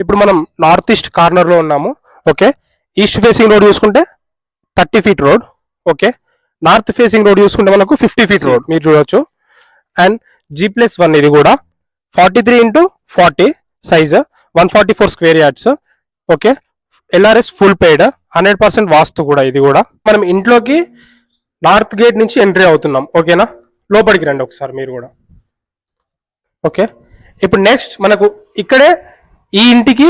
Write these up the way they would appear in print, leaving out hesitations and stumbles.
ఇప్పుడు మనం north east corner లో ఉన్నాము. ఓకే, ఈస్ట్ ఫేసింగ్ రోడ్ చూసుకుంటే 30 feet road. Okay, north facing road చూసుకుంటే మనకు 50 feet రోడ్ మీరు చూడొచ్చు. అండ్ G+1 ఇది కూడా 43x40 size, 144 square yards. Okay, LRS full paid, 100% వాస్తు కూడా. ఇది కూడా మనం ఇంట్లోకి నార్త్ గేట్ నుంచి ఎంట్రీ అవుతున్నాం. ఓకేనా, లోపలికి రండి ఒకసారి మీరు కూడా. ఓకే, ఇప్పుడు నెక్స్ట్ మనకు ఇక్కడే ఈ ఇంటికి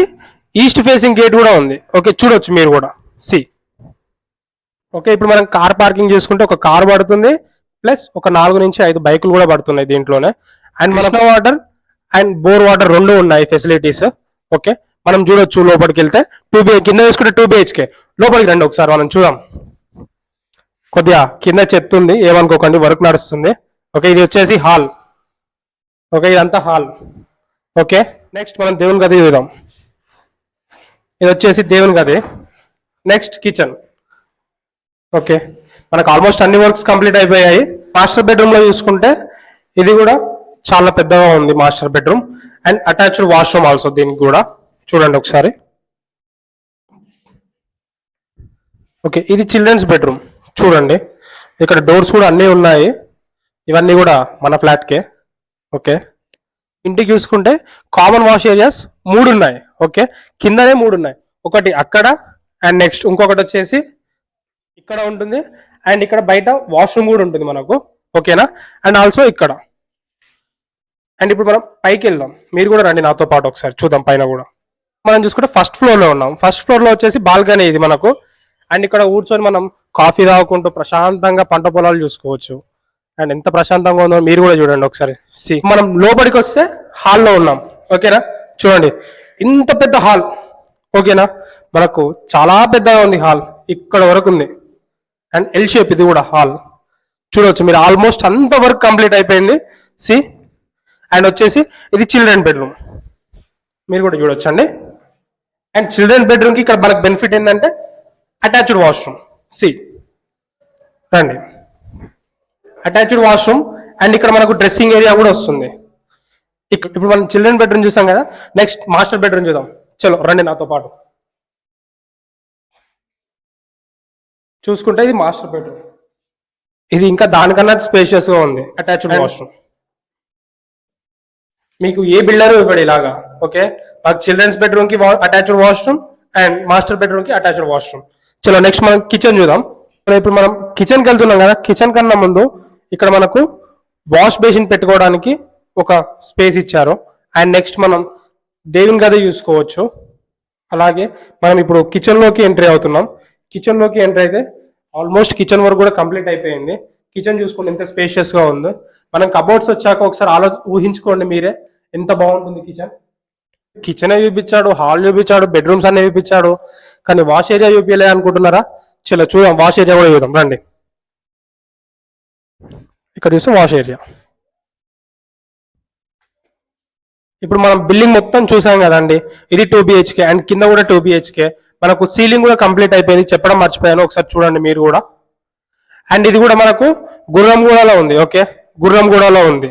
ఈస్ట్ ఫేసింగ్ గేట్ కూడా ఉంది. ఓకే, చూడొచ్చు మీరు కూడా. సి ఓకే, ఇప్పుడు మనం కార్ పార్కింగ్ చేసుకుంటే ఒక కార్ పడుతుంది, ప్లస్ ఒక 4 నుంచి 5 బైకులు కూడా పడుతున్నాయి దీంట్లోనే. అండ్ మనకు వాటర్ అండ్ బోర్ వాటర్ రెండు ఉన్నాయి ఫెసిలిటీస్. ఓకే, మనం చూడొచ్చు లోపలికి వెళ్తే 2BH కింద వేసుకుంటే 2BHK. లోపలికి రండి ఒకసారి మనం చూద్దాం. కొద్దిగా కింద చెత్త ఉంది, ఏమనుకోకండి, వర్క్ నడుస్తుంది. ఓకే, ఇది వచ్చేసి హాల్. ఓకే, ఇదంతా హాల్. ఓకే, నెక్స్ట్ మనం దేవుని గది చూద్దాం. ఇది వచ్చేసి దేవుని గది. Next kitchen. ఓకే, మనకు ఆల్మోస్ట్ అన్ని వర్క్స్ కంప్లీట్ అయిపోయాయి. మాస్టర్ బెడ్రూమ్ లో చూసుకుంటే ఇది కూడా చాలా పెద్దగా ఉంది master bedroom. And attached washroom also దీనికి కూడా. చూడండి ఒకసారి. ఓకే, ఇది చిల్డ్రన్స్ బెడ్రూమ్. చూడండి ఇక్కడ డోర్స్ కూడా అన్నీ ఉన్నాయి. ఇవన్నీ కూడా మన ఫ్లాట్కే. ఓకే, ఇంటికి చూసుకుంటే కామన్ వాష్ ఏరియాస్ 3 ఉన్నాయి. ఓకే, కిందనే 3 ఉన్నాయి. ఒకటి అక్కడ, అండ్ నెక్స్ట్ ఇంకొకటి వచ్చేసి ఇక్కడ ఉంటుంది, అండ్ ఇక్కడ బయట వాష్రూమ్ కూడా ఉంటుంది మనకు. ఓకేనా, అండ్ ఆల్సో ఇక్కడ. అండ్ ఇప్పుడు మనం పైకి వెళ్దాం, మీరు కూడా రండి నాతో పాటు ఒకసారి చూద్దాం. పైన కూడా మనం చూసుకుంటే ఫస్ట్ ఫ్లోర్ లో ఉన్నాం. ఫస్ట్ ఫ్లోర్ లో వచ్చేసి బాల్కనీ ఇది మనకు. అండ్ ఇక్కడ కూర్చొని మనం కాఫీ తాగుకుంటూ ప్రశాంతంగా పంట పొలాలు చూసుకోవచ్చు. అండ్ ఎంత ప్రశాంతంగా ఉందో మీరు కూడా చూడండి ఒకసారి. సి మనం లోపలికి వస్తే హాల్లో ఉన్నాం. ఓకేనా, చూడండి ఇంత పెద్ద హాల్. ఓకేనా, మనకు చాలా పెద్దగా ఉంది హాల్, ఇక్కడ వరకు ఉంది. అండ్ ఎల్ షేప్ ఇది కూడా హాల్. చూడవచ్చు మీరు, ఆల్మోస్ట్ అంత వర్క్ కంప్లీట్ అయిపోయింది. సి అండ్ వచ్చేసి ఇది చిల్డ్రన్ బెడ్రూమ్, మీరు కూడా చూడొచ్చు అండి. అండ్ చిల్డ్రన్ బెడ్రూమ్ కి ఇక్కడ మనకు బెనిఫిట్ ఏంటంటే అటాచ్డ్ వాష్రూమ్. సి రండి, అటాచ్డ్ వాష్రూమ్. అండ్ ఇక్కడ మనకు డ్రెస్సింగ్ ఏరియా కూడా వస్తుంది. ఇప్పుడు మనం చిల్డ్రన్ బెడ్రూమ్ చూసాం కదా, నెక్స్ట్ మాస్టర్ బెడ్రూమ్ చూద్దాం. చలో రండి నాతో పాటు. చూసుకుంటే ఇది మాస్టర్ బెడ్రూమ్. ఇది ఇంకా దానికన్నా స్పేషియస్ గా ఉంది. అటాచ్డ్ వాష్రూమ్ మీకు ఏ బిల్డర్ ఇవ్వడు ఇలాగా. ఓకే, మాకు చిల్డ్రన్స్ బెడ్రూమ్ కి attached washroom and master bedroom కి అటాచ్డ్ వాష్రూమ్. చలో నెక్స్ట్ మనం కిచెన్ చూద్దాం. ఇప్పుడు మనం కిచెన్కి వెళ్తున్నాం కదా, కిచెన్ కన్నా ముందు ఇక్కడ మనకు వాష్ బేసిన్ పెట్టుకోవడానికి ఒక స్పేస్ ఇచ్చారు. అండ్ నెక్స్ట్ మనం దేవుని గది చూసుకోవచ్చు. అలాగే మనం ఇప్పుడు కిచెన్ లోకి ఎంట్రీ అవుతున్నాం. కిచెన్ లోకి ఎంట్రీ అయితే ఆల్మోస్ట్ కిచెన్ వర్క్ కూడా కంప్లీట్ అయిపోయింది. కిచెన్ చూసుకోండి ఎంత స్పేషియస్ గా ఉందో. మనం కబోర్డ్స్ వచ్చాక ఒకసారి ఊహించుకోండి మీరే ఎంత బాగుంటుంది కిచెన్. కిచెన్ చూపించాడు, హాల్ చూపించాడు, బెడ్రూమ్స్ అన్ని చూపించాడు, కానీ వాష్ ఏరియా చూపించలే అనుకుంటున్నారా? చలో చూద్దాం, వాష్ ఏరియా కూడా చూద్దాం రండి. ఇక్కడ చూస్తే వాష్ ఏరియా. ఇప్పుడు మనం బిల్డింగ్ మొత్తం చూసాం కదండి. ఇది 2BHK అండ్ కింద కూడా 2BHK. మనకు సీలింగ్ కూడా కంప్లీట్ అయిపోయింది, చెప్పడం మర్చిపోయాను, ఒకసారి చూడండి మీరు కూడా. అండ్ ఇది కూడా మనకు గుర్రంగూడలో ఉంది. ఓకే, గుర్రంగూడలో ఉంది.